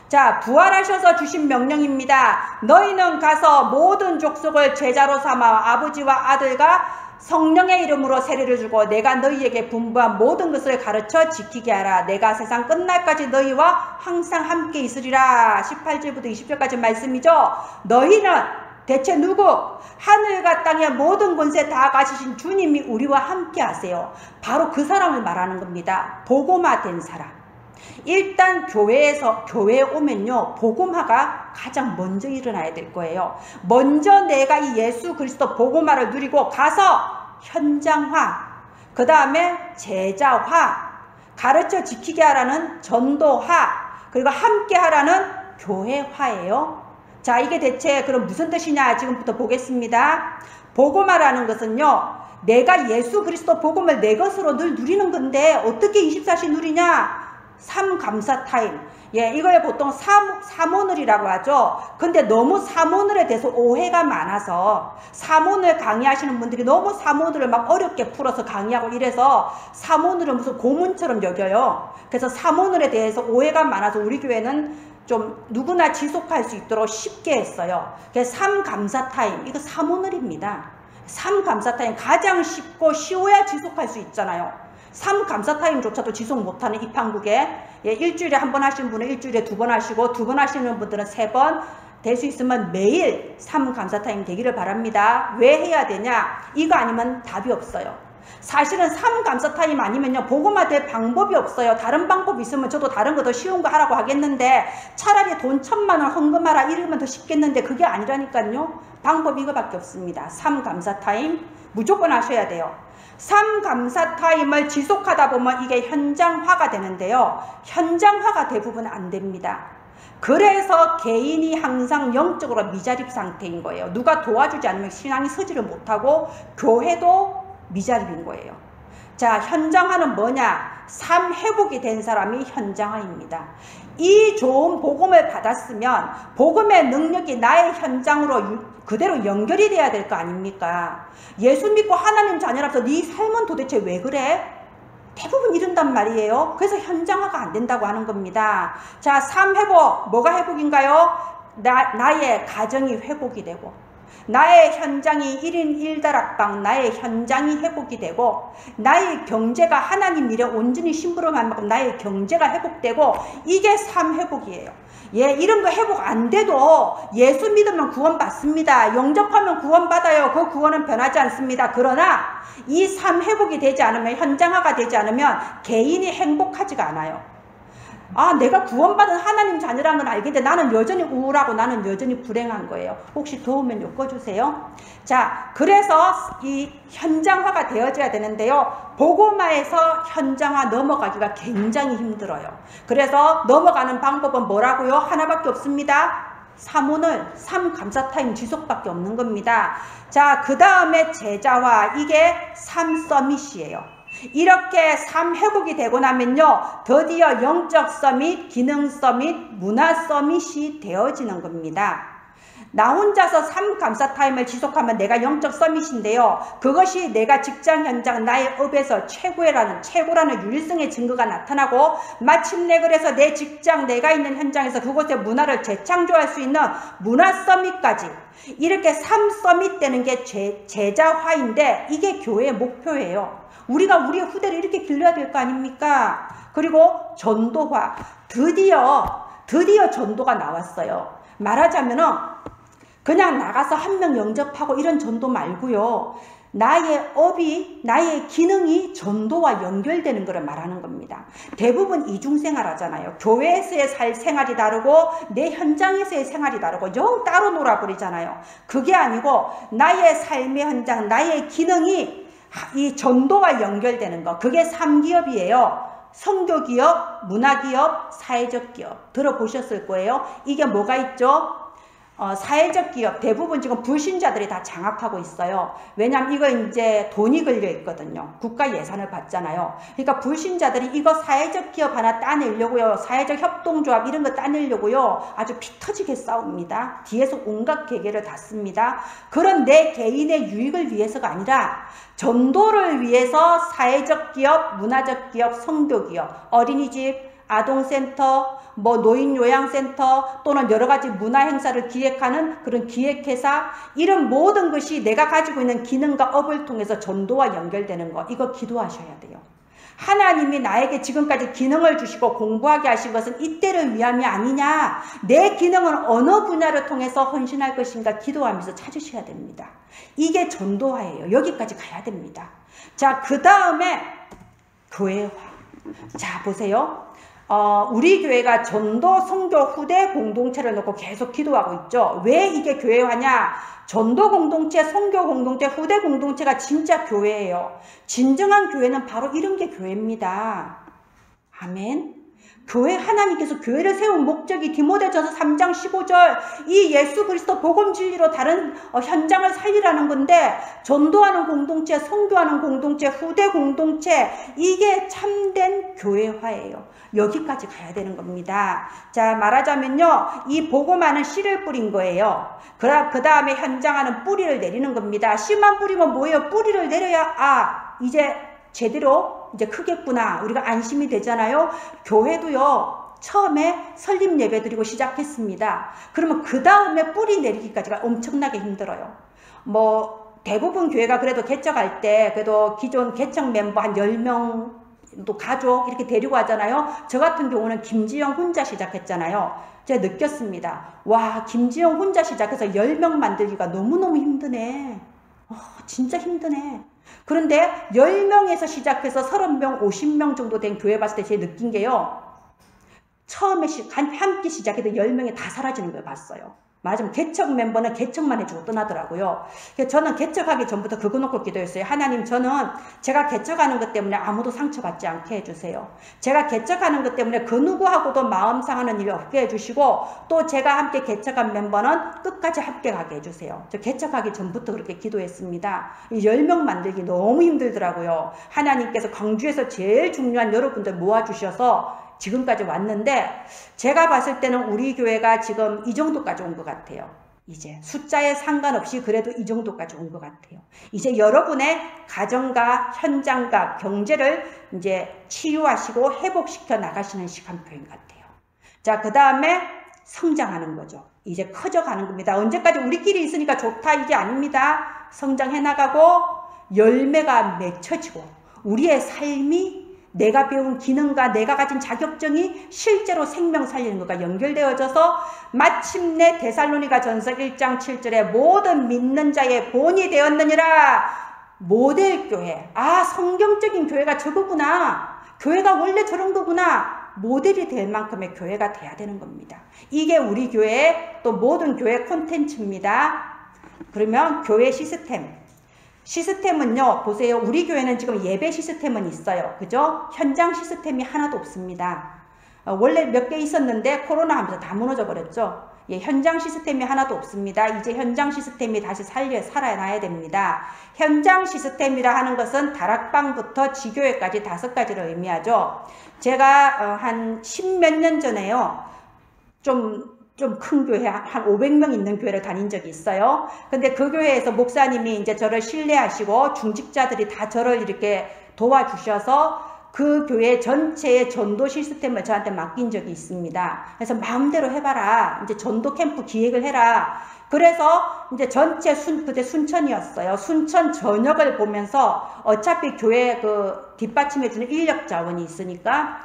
자, 부활하셔서 주신 명령입니다. 너희는 가서 모든 족속을 제자로 삼아 아버지와 아들과 성령의 이름으로 세례를 주고 내가 너희에게 분부한 모든 것을 가르쳐 지키게 하라. 내가 세상 끝날까지 너희와 항상 함께 있으리라. 18절부터 20절까지 말씀이죠. 너희는 대체 누구? 하늘과 땅의 모든 권세 다 가지신 주님이 우리와 함께 하세요. 바로 그 사람을 말하는 겁니다. 복음화된 사람. 일단 교회에 오면요 복음화가 가장 먼저 일어나야 될 거예요. 먼저 내가 이 예수 그리스도 복음화를 누리고 가서 현장화, 그 다음에 제자화, 가르쳐 지키게 하라는 전도화, 그리고 함께 하라는 교회화예요. 자, 이게 대체 그럼 무슨 뜻이냐 지금부터 보겠습니다. 복음화라는 것은요 내가 예수 그리스도 복음을 내 것으로 늘 누리는 건데 어떻게 24시 누리냐? 삼감사 타임. 예, 이걸 보통 사모늘이라고 하죠. 근데 너무 사모늘에 대해서 오해가 많아서 사모늘 강의하시는 분들이 너무 사모늘을 막 어렵게 풀어서 강의하고 이래서 사모늘은 무슨 고문처럼 여겨요. 그래서 사모늘에 대해서 오해가 많아서 우리 교회는 좀 누구나 지속할 수 있도록 쉽게 했어요. 그래서 삼감사 타임, 이거 사모늘입니다. 삼감사타임 가장 쉽고 쉬워야 지속할 수 있잖아요. 삼감사타임조차도 지속 못하는 이 판국에 일주일에 한 번 하시는 분은 일주일에 2번 하시고 2번 하시는 분들은 3번 될 수 있으면 매일 삼감사타임 되기를 바랍니다. 왜 해야 되냐? 이거 아니면 답이 없어요. 사실은 삼감사타임 아니면요 복음화 될 방법이 없어요. 다른 방법이 있으면 저도 다른 거 더 쉬운 거 하라고 하겠는데 차라리 돈 1000만 원 헌금하라 이러면 더 쉽겠는데 그게 아니라니까요. 방법이 이거밖에 없습니다. 삼감사타임 무조건 하셔야 돼요. 삼감사타임을 지속하다 보면 이게 현장화가 되는데요. 현장화가 대부분 안 됩니다. 그래서 개인이 항상 영적으로 미자립 상태인 거예요. 누가 도와주지 않으면 신앙이 서지를 못하고 교회도 미자립인 거예요. 자, 현장화는 뭐냐? 삶 회복이 된 사람이 현장화입니다. 이 좋은 복음을 받았으면 복음의 능력이 나의 현장으로 그대로 연결이 돼야 될 거 아닙니까? 예수 믿고 하나님 자녀라서 네 삶은 도대체 왜 그래? 대부분 이런단 말이에요. 그래서 현장화가 안 된다고 하는 겁니다. 자, 삶 회복, 뭐가 회복인가요? 나의 가정이 회복이 되고 나의 현장이 1인 1다락방 나의 현장이 회복이 되고 나의 경제가 하나님 일에 온전히 심부름한 만큼 나의 경제가 회복되고 이게 삶 회복이에요. 예, 이런 거 회복 안 돼도 예수 믿으면 구원 받습니다. 영접하면 구원 받아요. 그 구원은 변하지 않습니다. 그러나 이 삶 회복이 되지 않으면 현장화가 되지 않으면 개인이 행복하지가 않아요. 아, 내가 구원받은 하나님 자녀라는 건 알겠는데 나는 여전히 우울하고 나는 여전히 불행한 거예요. 혹시 도우면 엮어주세요. 자, 그래서 이 현장화가 되어져야 되는데요. 복음화에서 현장화 넘어가기가 굉장히 힘들어요. 그래서 넘어가는 방법은 뭐라고요? 하나밖에 없습니다. 사모늘, 삼감사타임 지속밖에 없는 겁니다. 자, 그 다음에 제자화, 이게 삼서밋이에요. 이렇게 삶 회복이 되고 나면요 드디어 영적 서밋, 기능 서밋, 문화 서밋이 되어지는 겁니다. 나 혼자서 삼감사타임을 지속하면 내가 영적 서밋인데요. 그것이 내가 직장 현장 나의 업에서 최고라는 유일성의 증거가 나타나고 마침내 그래서 내 직장 내가 있는 현장에서 그곳의 문화를 재창조할 수 있는 문화 서밋까지 이렇게 3서밋 되는 게 제자화인데 이게 교회의 목표예요. 우리가 우리의 후대를 이렇게 길러야 될 거 아닙니까? 그리고 전도화. 드디어 전도가 나왔어요. 말하자면은 그냥 나가서 한 명 영접하고 이런 전도 말고요. 나의 업이, 나의 기능이 전도와 연결되는 것을 말하는 겁니다. 대부분 이중생활 하잖아요. 교회에서의 생활이 다르고 내 현장에서의 생활이 다르고 영 따로 놀아버리잖아요. 그게 아니고 나의 삶의 현장, 나의 기능이 이 전도와 연결되는 거. 그게 3기업이에요. 선교기업, 문화기업, 사회적 기업. 들어보셨을 거예요. 이게 뭐가 있죠? 사회적 기업 대부분 지금 불신자들이 다 장악하고 있어요. 왜냐하면 이거 이제 돈이 걸려 있거든요. 국가 예산을 받잖아요. 그러니까 불신자들이 이거 사회적 기업 하나 따내려고요. 사회적 협동조합 이런 거 따내려고요. 아주 피 터지게 싸웁니다. 뒤에서 온갖 계계를 다 씁니다. 그런 내 개인의 유익을 위해서가 아니라 전도를 위해서 사회적 기업, 문화적 기업, 성교 기업, 어린이집, 아동센터, 뭐 노인요양센터 또는 여러가지 문화행사를 기획하는 그런 기획회사 이런 모든 것이 내가 가지고 있는 기능과 업을 통해서 전도와 연결되는 거 이거 기도하셔야 돼요. 하나님이 나에게 지금까지 기능을 주시고 공부하게 하신 것은 이때를 위함이 아니냐 내 기능은 어느 분야를 통해서 헌신할 것인가 기도하면서 찾으셔야 됩니다. 이게 전도화예요. 여기까지 가야 됩니다. 자, 그 다음에 교회화. 자, 보세요. 우리 교회가 전도, 선교, 후대 공동체를 놓고 계속 기도하고 있죠. 왜 이게 교회화냐? 전도 공동체, 선교 공동체, 후대 공동체가 진짜 교회예요. 진정한 교회는 바로 이런 게 교회입니다. 아멘. 교회 하나님께서 교회를 세운 목적이 디모데전서 3장 15절 이 예수 그리스도 복음 진리로 다른 현장을 살리라는 건데 전도하는 공동체, 선교하는 공동체, 후대 공동체 이게 참된 교회화예요. 여기까지 가야 되는 겁니다. 자, 말하자면요. 이 복음화는 씨를 뿌린 거예요. 그 다음에 현장하는 뿌리를 내리는 겁니다. 씨만 뿌리면 뭐예요? 뿌리를 내려야 이제 제대로 이제 크겠구나. 우리가 안심이 되잖아요. 교회도요. 처음에 설립 예배 드리고 시작했습니다. 그러면 그 다음에 뿌리 내리기까지가 엄청나게 힘들어요. 뭐 대부분 교회가 그래도 개척할 때 그래도 기존 개척 멤버 한 10명 또 가족 이렇게 데리고 하잖아요. 저 같은 경우는 김지영 혼자 시작했잖아요. 제가 느꼈습니다. 와, 김지영 혼자 시작해서 10명 만들기가 너무너무 힘드네. 진짜 힘드네. 그런데 10명에서 시작해서 30명, 50명 정도 된 교회 봤을 때 제가 느낀 게요. 처음에 함께 시작해도 10명이 다 사라지는 걸 봤어요. 맞으면 개척 멤버는 개척만 해주고 떠나더라고요. 저는 개척하기 전부터 그거 놓고 기도했어요. 하나님, 저는 제가 개척하는 것 때문에 아무도 상처받지 않게 해주세요. 제가 개척하는 것 때문에 그 누구하고도 마음 상하는 일이 없게 해주시고 또 제가 함께 개척한 멤버는 끝까지 함께 가게 해주세요. 저 개척하기 전부터 그렇게 기도했습니다. 10명 만들기 너무 힘들더라고요. 하나님께서 광주에서 제일 중요한 여러분들 모아주셔서 지금까지 왔는데 제가 봤을 때는 우리 교회가 지금 이 정도까지 온 것 같아요. 이제 숫자에 상관없이 그래도 이 정도까지 온 것 같아요. 이제 여러분의 가정과 현장과 경제를 이제 치유하시고 회복시켜 나가시는 시간표인 것 같아요. 자, 그 다음에 성장하는 거죠. 이제 커져가는 겁니다. 언제까지 우리끼리 있으니까 좋다 이게 아닙니다. 성장해 나가고 열매가 맺혀지고 우리의 삶이 내가 배운 기능과 내가 가진 자격증이 실제로 생명 살리는 것과 연결되어져서 마침내 데살로니가 전서 1장 7절에 모든 믿는 자의 본이 되었느니라. 모델교회. 성경적인 교회가 저거구나. 교회가 원래 저런 거구나. 모델이 될 만큼의 교회가 돼야 되는 겁니다. 이게 우리 교회의 또 모든 교회 콘텐츠입니다. 그러면 교회 시스템은요, 보세요. 우리 교회는 지금 예배 시스템은 있어요. 그죠? 현장 시스템이 하나도 없습니다. 원래 몇 개 있었는데 코로나 하면서 다 무너져 버렸죠. 예, 현장 시스템이 하나도 없습니다. 이제 현장 시스템이 다시 살아나야 됩니다. 현장 시스템이라 하는 것은 다락방부터 지교회까지 5가지를 의미하죠. 제가 한 10몇 년 전에요. 좀 큰 교회, 한 500명 있는 교회를 다닌 적이 있어요. 근데 그 교회에서 목사님이 이제 저를 신뢰하시고 중직자들이 다 저를 이렇게 도와주셔서 그 교회 전체의 전도 시스템을 저한테 맡긴 적이 있습니다. 그래서 마음대로 해봐라. 이제 전도 캠프 기획을 해라. 그래서 이제 전체 그때 순천이었어요. 순천 전역을 보면서 어차피 교회 그 뒷받침해주는 인력 자원이 있으니까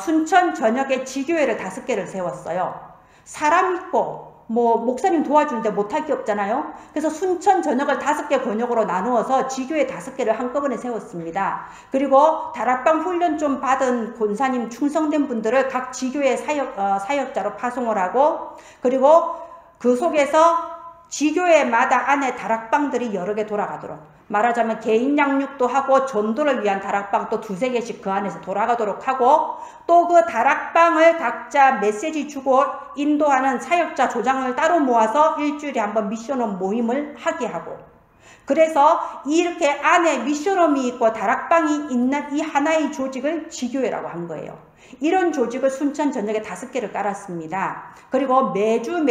순천 전역에 지교회를 5개를 세웠어요. 사람 있고 뭐 목사님 도와주는데 못할 게 없잖아요. 그래서 순천 전역을 5개 권역으로 나누어서 지교회 5개를 한꺼번에 세웠습니다. 그리고 다락방 훈련 좀 받은 권사님 충성된 분들을 각 지교회 사역자로 파송을 하고 그리고 그 속에서 지교회마다 안에 다락방들이 여러 개 돌아가도록 말하자면 개인 양육도 하고 전도를 위한 다락방 또 2~3개씩 그 안에서 돌아가도록 하고 또 그 다락방을 각자 메시지 주고 인도하는 사역자 조장을 따로 모아서 일주일에 한번 미션홈 모임을 하게 하고 그래서 이렇게 안에 미션홈이 있고 다락방이 있는 이 하나의 조직을 지교회라고 한 거예요. 이런 조직을 순천 전역에 5개를 깔았습니다. 그리고 매주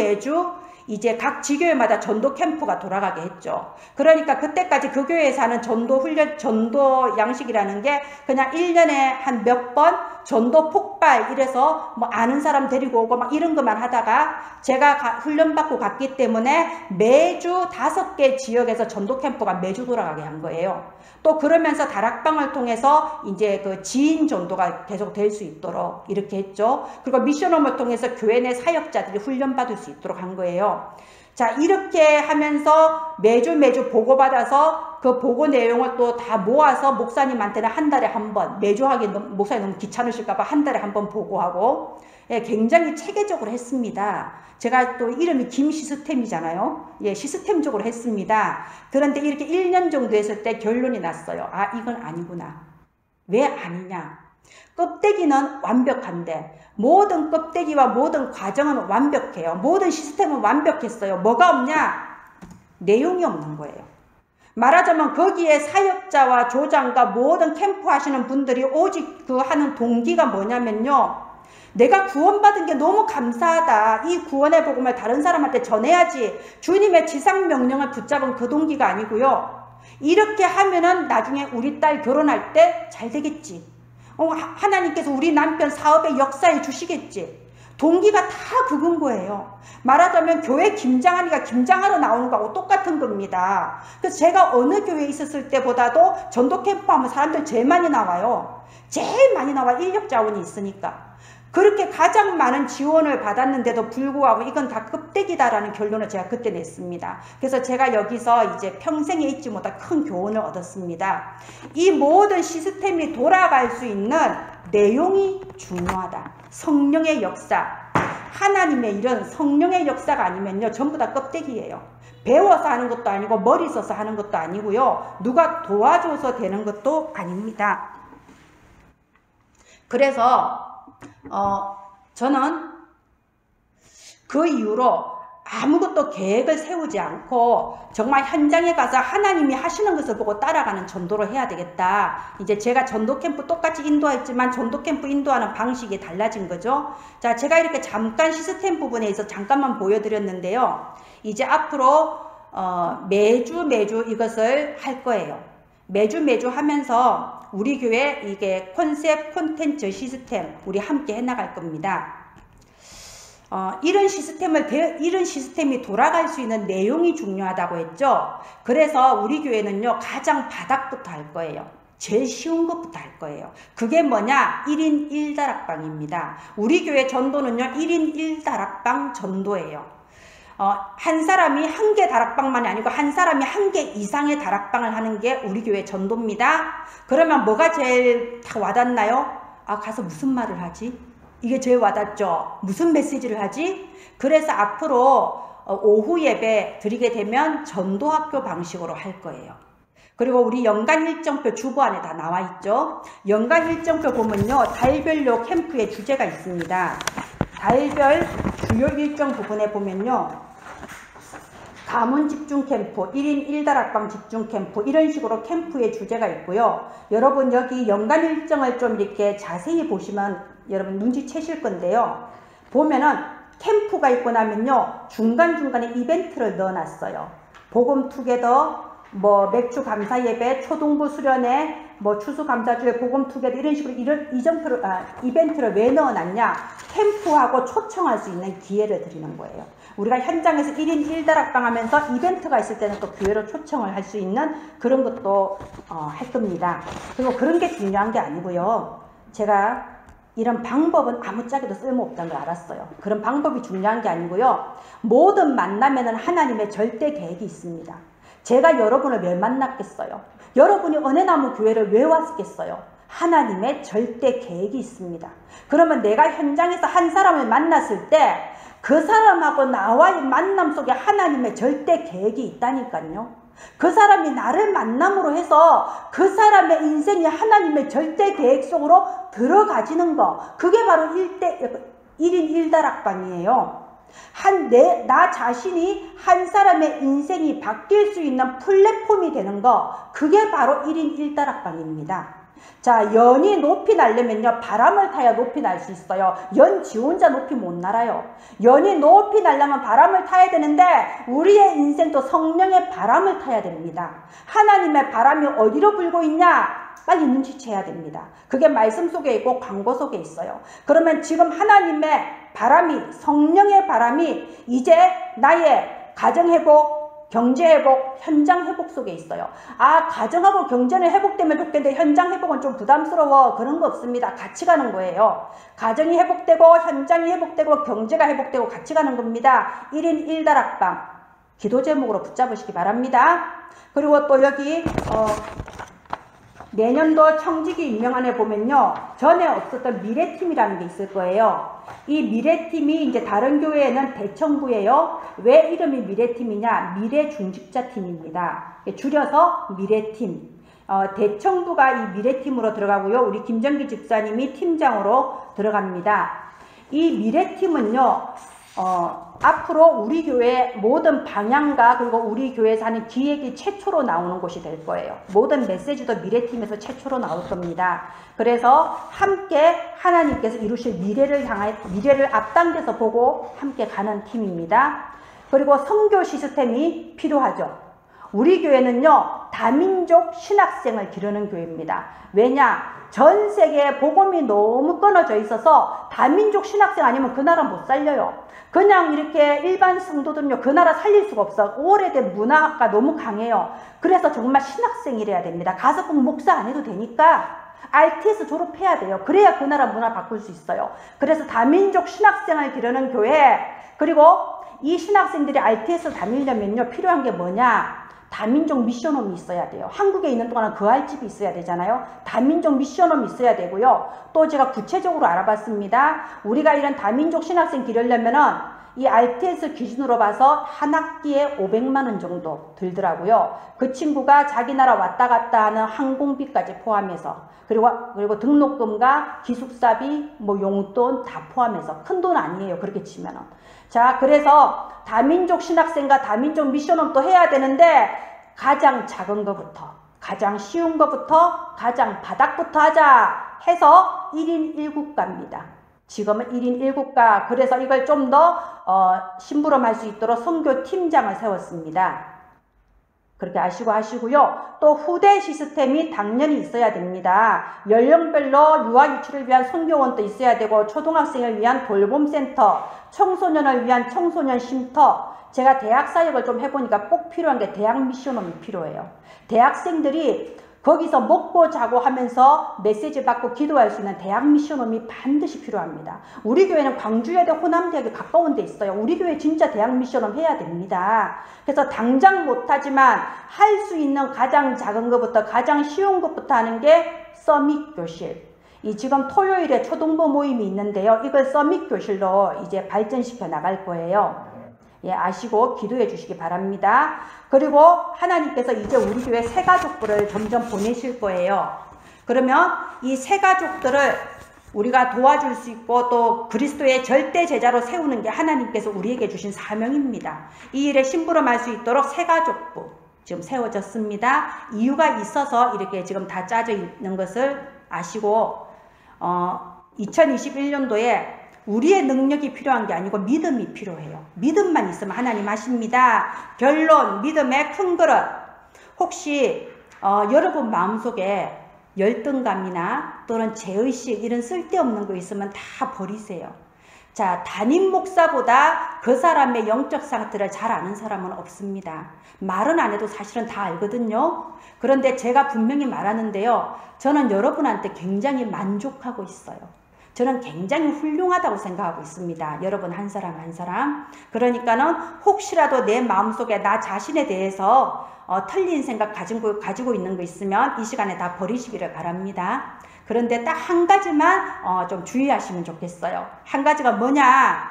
이제 각 지교회마다 전도 캠프가 돌아가게 했죠. 그러니까 그때까지 그 교회에서 하는 전도 훈련, 전도 양식이라는 게 그냥 1년에 한 몇 번 전도 폭발 이래서 뭐 아는 사람 데리고 오고 막 이런 것만 하다가 제가 훈련받고 갔기 때문에 매주 5개 지역에서 전도 캠프가 매주 돌아가게 한 거예요. 또 그러면서 다락방을 통해서 이제 그 지인 전도가 계속 될 수 있도록 이렇게 했죠. 그리고 미션홈을 통해서 교회 내 사역자들이 훈련받을 수 있도록 한 거예요. 자, 이렇게 하면서 매주 보고받아서 그 보고 내용을 또 다 모아서 목사님한테는 한 달에 한 번, 매주 하기 목사님 너무 귀찮으실까봐 한 달에 한 번 보고하고, 예, 굉장히 체계적으로 했습니다. 제가 또 이름이 김시스템이잖아요. 예, 시스템적으로 했습니다. 그런데 이렇게 1년 정도 했을 때 결론이 났어요. 아, 이건 아니구나. 왜 아니냐? 껍데기는 완벽한데 모든 껍데기와 모든 과정은 완벽해요. 모든 시스템은 완벽했어요. 뭐가 없냐? 내용이 없는 거예요. 말하자면 거기에 사역자와 조장과 모든 캠프 하시는 분들이 오직 그 하는 동기가 뭐냐면요. 내가 구원받은 게 너무 감사하다. 이 구원의 복음을 다른 사람한테 전해야지. 주님의 지상 명령을 붙잡은 그 동기가 아니고요. 이렇게 하면은 나중에 우리 딸 결혼할 때 잘 되겠지. 하나님께서 우리 남편 사업에 역사해 주시겠지. 동기가 다 그건 거예요. 말하자면 교회 김장하니까 김장하러 나오는 거하고 똑같은 겁니다. 그래서 제가 어느 교회에 있었을 때보다도 전도 캠프 하면 사람들 제일 많이 나와요. 제일 많이 나와. 인력 자원이 있으니까. 그렇게 가장 많은 지원을 받았는데도 불구하고 이건 다 껍데기다라는 결론을 제가 그때 냈습니다. 그래서 제가 여기서 이제 평생에 잊지 못할 큰 교훈을 얻었습니다. 이 모든 시스템이 돌아갈 수 있는 내용이 중요하다. 성령의 역사, 하나님의 일은 성령의 역사가 아니면요 전부 다 껍데기예요. 배워서 하는 것도 아니고 머리 써서 하는 것도 아니고요. 누가 도와줘서 되는 것도 아닙니다. 그래서 저는 그 이후로 아무것도 계획을 세우지 않고 정말 현장에 가서 하나님이 하시는 것을 보고 따라가는 전도를 해야 되겠다. 이제 제가 전도 캠프 똑같이 인도했지만 전도 캠프 인도하는 방식이 달라진 거죠. 자, 제가 이렇게 잠깐 시스템 부분에 있어서 잠깐만 보여드렸는데요. 이제 앞으로 매주 이것을 할 거예요. 매주 하면서 우리 교회 이게 컨셉, 콘텐츠, 시스템 우리 함께 해나갈 겁니다. 이런 시스템이 돌아갈 수 있는 내용이 중요하다고 했죠. 그래서 우리 교회는요 가장 바닥부터 할 거예요. 제일 쉬운 것부터 할 거예요. 그게 뭐냐? 1인 1다락방입니다. 우리 교회 전도는요 1인 1다락방 전도예요. 한 사람이 1개 다락방만이 아니고 한 사람이 1개 이상의 다락방을 하는 게 우리 교회 전도입니다. 그러면 뭐가 제일 다 와닿나요? 아, 가서 무슨 말을 하지? 이게 제일 와닿죠. 무슨 메시지를 하지? 그래서 앞으로 오후 예배 드리게 되면 전도학교 방식으로 할 거예요. 그리고 우리 연간 일정표 주보 안에 다 나와 있죠. 연간 일정표 보면요 달별로 캠프의 주제가 있습니다. 달별 주요 일정 부분에 보면요 가문 집중 캠프, 1인 1다락방 집중 캠프 이런 식으로 캠프의 주제가 있고요. 여러분 여기 연간 일정을 좀 이렇게 자세히 보시면 여러분 눈치채실 건데요. 보면은 캠프가 있고 나면요 중간중간에 이벤트를 넣어놨어요. 복음 투게더, 뭐 맥주 감사 예배, 초등부 수련회, 뭐 추수 감사주에 복음 투게더 이런 식으로 이벤트를 왜 넣어놨냐? 캠프하고 초청할 수 있는 기회를 드리는 거예요. 우리가 현장에서 1인 1다락방 하면서 이벤트가 있을 때는 또 교회로 초청을 할 수 있는 그런 것도 할 겁니다. 그리고 그런 게 중요한 게 아니고요. 제가 이런 방법은 아무짝에도 쓸모없다는 걸 알았어요. 그런 방법이 중요한 게 아니고요. 모든 만남에는 하나님의 절대 계획이 있습니다. 제가 여러분을 왜 만났겠어요? 여러분이 은혜나무 교회를 왜 왔겠어요? 하나님의 절대 계획이 있습니다. 그러면 내가 현장에서 한 사람을 만났을 때 그 사람하고 나와의 만남 속에 하나님의 절대 계획이 있다니까요. 그 사람이 나를 만남으로 해서 그 사람의 인생이 하나님의 절대 계획 속으로 들어가지는 거, 그게 바로 1인 1다락방이에요. 나 자신이 한 사람의 인생이 바뀔 수 있는 플랫폼이 되는 거, 그게 바로 1인 1다락방입니다. 자, 연이 높이 날려면요, 바람을 타야 높이 날 수 있어요. 연 지 혼자 높이 못 날아요. 연이 높이 날려면 바람을 타야 되는데, 우리의 인생도 성령의 바람을 타야 됩니다. 하나님의 바람이 어디로 불고 있냐? 빨리 눈치채야 됩니다. 그게 말씀 속에 있고 광고 속에 있어요. 그러면 지금 하나님의 바람이, 성령의 바람이 이제 나의 가정회복, 경제회복, 현장회복 속에 있어요. 아, 가정하고 경제는 회복되면 좋겠는데 현장 회복은 좀 부담스러워. 그런 거 없습니다. 같이 가는 거예요. 가정이 회복되고 현장이 회복되고 경제가 회복되고 같이 가는 겁니다. 1인 1다락방 기도 제목으로 붙잡으시기 바랍니다. 그리고 또 여기 내년도 청지기 임명안에 보면요, 전에 없었던 미래팀이라는 게 있을 거예요. 이 미래팀이 이제 다른 교회에는 대청부예요. 왜 이름이 미래팀이냐? 미래중직자팀입니다. 줄여서 미래팀. 대청부가 이 미래팀으로 들어가고요. 우리 김정기 집사님이 팀장으로 들어갑니다. 이 미래팀은요, 앞으로 우리 교회 모든 방향과 그리고 우리 교회에서 하는 기획이 최초로 나오는 곳이 될 거예요. 모든 메시지도 미래팀에서 최초로 나올 겁니다. 그래서 함께 하나님께서 이루실 미래를 앞당겨서 보고 함께 가는 팀입니다. 그리고 선교 시스템이 필요하죠. 우리 교회는요, 다민족 신학생을 기르는 교회입니다. 왜냐? 전 세계에 복음이 너무 끊어져 있어서 다민족 신학생 아니면 그 나라 못 살려요. 그냥 이렇게 일반 성도들은요, 그 나라 살릴 수가 없어. 오래된 문화가 너무 강해요. 그래서 정말 신학생이래야 됩니다. 가서 꼭 목사 안 해도 되니까 RTS 졸업해야 돼요. 그래야 그 나라 문화 바꿀 수 있어요. 그래서 다민족 신학생을 기르는 교회, 그리고 이 신학생들이 RTS 다니려면요, 필요한 게 뭐냐? 다민족 미션홈이 있어야 돼요. 한국에 있는 동안은 그 알집이 있어야 되잖아요. 다민족 미션홈이 있어야 되고요. 또 제가 구체적으로 알아봤습니다. 우리가 이런 다민족 신학생 기르려면은 이 RTS 기준으로 봐서 한 학기에 500만 원 정도 들더라고요. 그 친구가 자기 나라 왔다 갔다 하는 항공비까지 포함해서, 그리고 등록금과 기숙사비, 뭐 용돈 다 포함해서 큰 돈 아니에요. 그렇게 치면은. 자, 그래서 다민족 신학생과 다민족 미션홈 또 해야 되는데, 가장 작은 것부터, 가장 쉬운 것부터, 가장 바닥부터 하자 해서 1인 1국가입니다. 지금은 1인 1국가. 그래서 이걸 좀 더 심부름할 수 있도록 선교 팀장을 세웠습니다. 그렇게 하시고요. 또 후대 시스템이 당연히 있어야 됩니다. 연령별로 유아 유치를 위한 선교원도 있어야 되고, 초등학생을 위한 돌봄센터, 청소년을 위한 청소년 쉼터. 제가 대학 사역을 좀 해보니까 꼭 필요한 게 대학 미션홈이 필요해요. 대학생들이 거기서 먹고 자고 하면서 메시지 받고 기도할 수 있는 대학 미션홈이 반드시 필요합니다. 우리 교회는 광주여대 호남대학이 가까운 데 있어요. 우리 교회 진짜 대학 미션홈 해야 됩니다. 그래서 당장 못하지만 할 수 있는 가장 작은 것부터 가장 쉬운 것부터 하는 게 서밋 교실. 이 지금 토요일에 초등부 모임이 있는데요. 이걸 서밋 교실로 이제 발전시켜 나갈 거예요. 예, 아시고 기도해 주시기 바랍니다. 그리고 하나님께서 이제 우리 교회 새 가족들을 점점 보내실 거예요. 그러면 이 새 가족들을 우리가 도와줄 수 있고 또 그리스도의 절대 제자로 세우는 게 하나님께서 우리에게 주신 사명입니다. 이 일에 심부름할 수 있도록 새 가족부 지금 세워졌습니다. 이유가 있어서 이렇게 지금 다 짜져 있는 것을 아시고 2021년도에 우리의 능력이 필요한 게 아니고 믿음이 필요해요. 믿음만 있으면 하나님 하십니다. 결론, 믿음의 큰 그릇. 혹시 여러분 마음속에 열등감이나 또는 죄의식 이런 쓸데없는 거 있으면 다 버리세요. 자, 담임 목사보다 그 사람의 영적 상태를 잘 아는 사람은 없습니다. 말은 안 해도 사실은 다 알거든요. 그런데 제가 분명히 말하는데요. 저는 여러분한테 굉장히 만족하고 있어요. 저는 굉장히 훌륭하다고 생각하고 있습니다. 여러분 한 사람 한 사람. 그러니까는 혹시라도 내 마음속에 나 자신에 대해서 틀린 생각 가지고 있는 거 있으면 이 시간에 다 버리시기를 바랍니다. 그런데 딱 한 가지만 좀 주의하시면 좋겠어요. 한 가지가 뭐냐?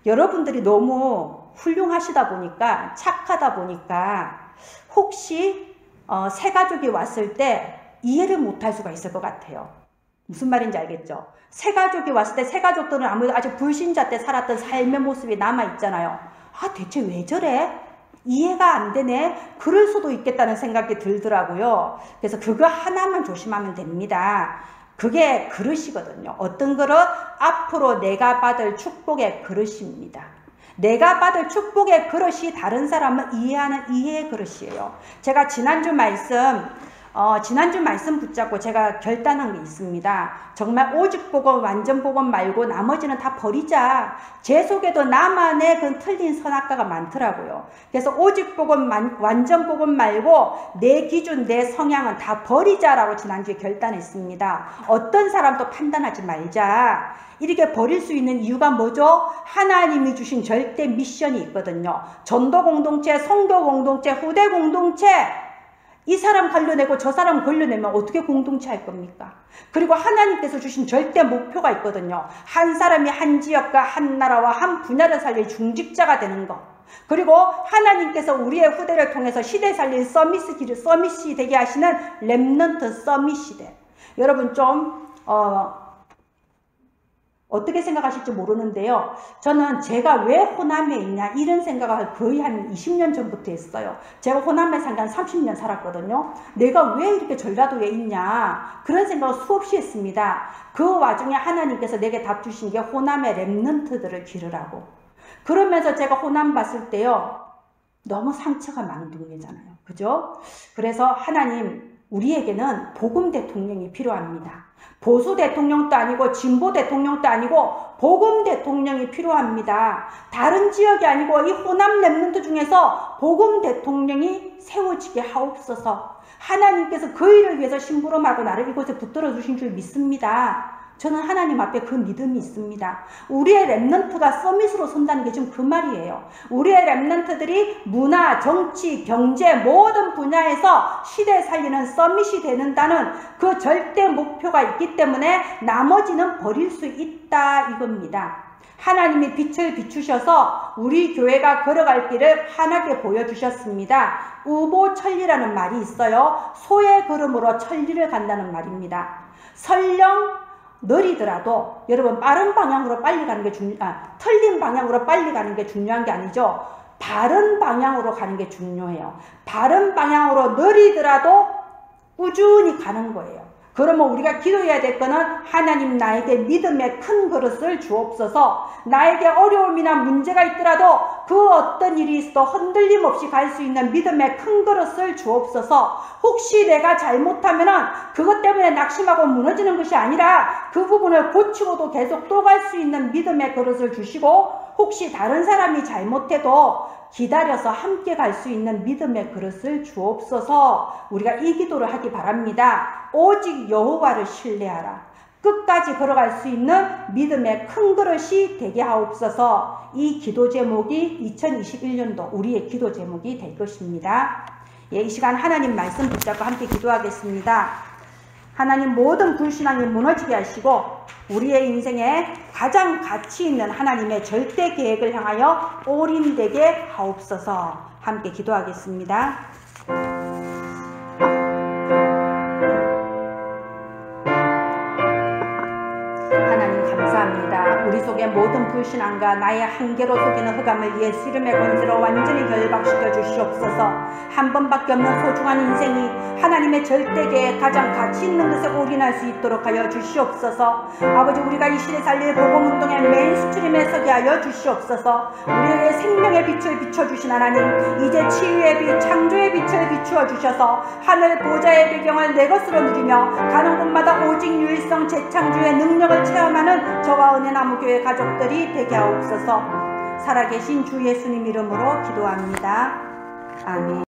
여러분들이 너무 훌륭하시다 보니까, 착하다 보니까 혹시 새가족이 왔을 때 이해를 못할 수가 있을 것 같아요. 무슨 말인지 알겠죠? 새가족이 왔을 때 새가족들은 아무래도 아직 불신자 때 살았던 삶의 모습이 남아있잖아요. 아, 대체 왜 저래? 이해가 안 되네? 그럴 수도 있겠다는 생각이 들더라고요. 그래서 그거 하나만 조심하면 됩니다. 그게 그릇이거든요. 어떤 그릇? 앞으로 내가 받을 축복의 그릇입니다. 내가 받을 축복의 그릇이 다른 사람을 이해하는 이해의 그릇이에요. 제가 지난주 말씀 붙잡고 제가 결단한 게 있습니다. 정말 오직 복음, 완전 복음 말고 나머지는 다 버리자. 제 속에도 나만의 그 틀린 선악과가 많더라고요. 그래서 오직 복음, 완전 복음 말고 내 기준, 내 성향은 다 버리자라고 지난주에 결단했습니다. 어떤 사람도 판단하지 말자. 이렇게 버릴 수 있는 이유가 뭐죠? 하나님이 주신 절대 미션이 있거든요. 전도 공동체, 성도 공동체, 후대 공동체. 이 사람 걸려내고 저 사람 걸려내면 어떻게 공동체 할 겁니까? 그리고 하나님께서 주신 절대 목표가 있거든요. 한 사람이 한 지역과 한 나라와 한 분야를 살릴 중직자가 되는 것. 그리고 하나님께서 우리의 후대를 통해서 시대 살릴 서밋이 되게 하시는 렘넌트 서밋 시대. 여러분 좀 어떻게 생각하실지 모르는데요. 저는 제가 왜 호남에 있냐 이런 생각을 거의 한 20년 전부터 했어요. 제가 호남에 산 지 한 30년 살았거든요. 내가 왜 이렇게 전라도에 있냐 그런 생각을 수없이 했습니다. 그 와중에 하나님께서 내게 답 주신 게 호남의 렘넌트들을 기르라고. 그러면서 제가 호남 봤을 때요. 너무 상처가 많은 동네잖아요. 그죠? 그래서 하나님 우리에게는 복음 대통령이 필요합니다. 보수 대통령도 아니고 진보 대통령도 아니고 복음 대통령이 필요합니다. 다른 지역이 아니고 이 호남 렘넌트 중에서 복음 대통령이 세워지게 하옵소서. 하나님께서 그 일을 위해서 심부름하고 나를 이곳에 붙들어 주신 줄 믿습니다. 저는 하나님 앞에 그 믿음이 있습니다. 우리의 렘넌트가 서밋으로 선다는 게 지금 그 말이에요. 우리의 렘넌트들이 문화, 정치, 경제 모든 분야에서 시대 살리는 서밋이 되는다는 그 절대 목표가 있기 때문에 나머지는 버릴 수 있다 이겁니다. 하나님이 빛을 비추셔서 우리 교회가 걸어갈 길을 환하게 보여주셨습니다. 우보천리라는 말이 있어요. 소의 걸음으로 천리를 간다는 말입니다. 설령 느리더라도 여러분 빠른 방향으로 빨리 가는 게 틀린 방향으로 빨리 가는 게 중요한 게 아니죠. 바른 방향으로 가는 게 중요해요. 바른 방향으로 느리더라도 꾸준히 가는 거예요. 그러면 우리가 기도해야 될 거는 하나님 나에게 믿음의 큰 그릇을 주옵소서. 나에게 어려움이나 문제가 있더라도 그 어떤 일이 있어도 흔들림 없이 갈 수 있는 믿음의 큰 그릇을 주옵소서. 혹시 내가 잘못하면은 그것 때문에 낙심하고 무너지는 것이 아니라 그 부분을 고치고도 계속 또 갈 수 있는 믿음의 그릇을 주시고 혹시 다른 사람이 잘못해도 기다려서 함께 갈 수 있는 믿음의 그릇을 주옵소서. 우리가 이 기도를 하기 바랍니다. 오직 여호와를 신뢰하라. 끝까지 걸어갈 수 있는 믿음의 큰 그릇이 되게 하옵소서. 이 기도 제목이 2021년도 우리의 기도 제목이 될 것입니다. 예, 이 시간 하나님 말씀 붙잡고 함께 기도하겠습니다. 하나님 모든 불신앙이 무너지게 하시고 우리의 인생에 가장 가치 있는 하나님의 절대 계획을 향하여 올인되게 하옵소서. 함께 기도하겠습니다. 하나님 감사합니다. 우리 속의 모든 불신앙과 나의 한계로 속이는 흑암을 예수 이름의 권세로 완전히 결박시켜 주시옵소서. 한 번밖에 없는 소중한 인생이 하나님의 절대계에 가장 가치 있는 것에 올인할 수 있도록 하여 주시옵소서. 아버지 우리가 이 시대 살릴 복음운동의 메인스트림에 서게 하여 주시옵소서. 우리의 생명의 빛을 비춰주신 하나님 이제 치유의 빛, 창조의 빛을 비추어 주셔서 하늘 보좌의 배경을 내 것으로 누리며 가는 곳마다 오직 유일성 재창조의 능력을 체험하는 저와 은혜나무교회 가족들이 되게 하옵소서. 살아계신 주 예수님 이름으로 기도합니다. 아멘.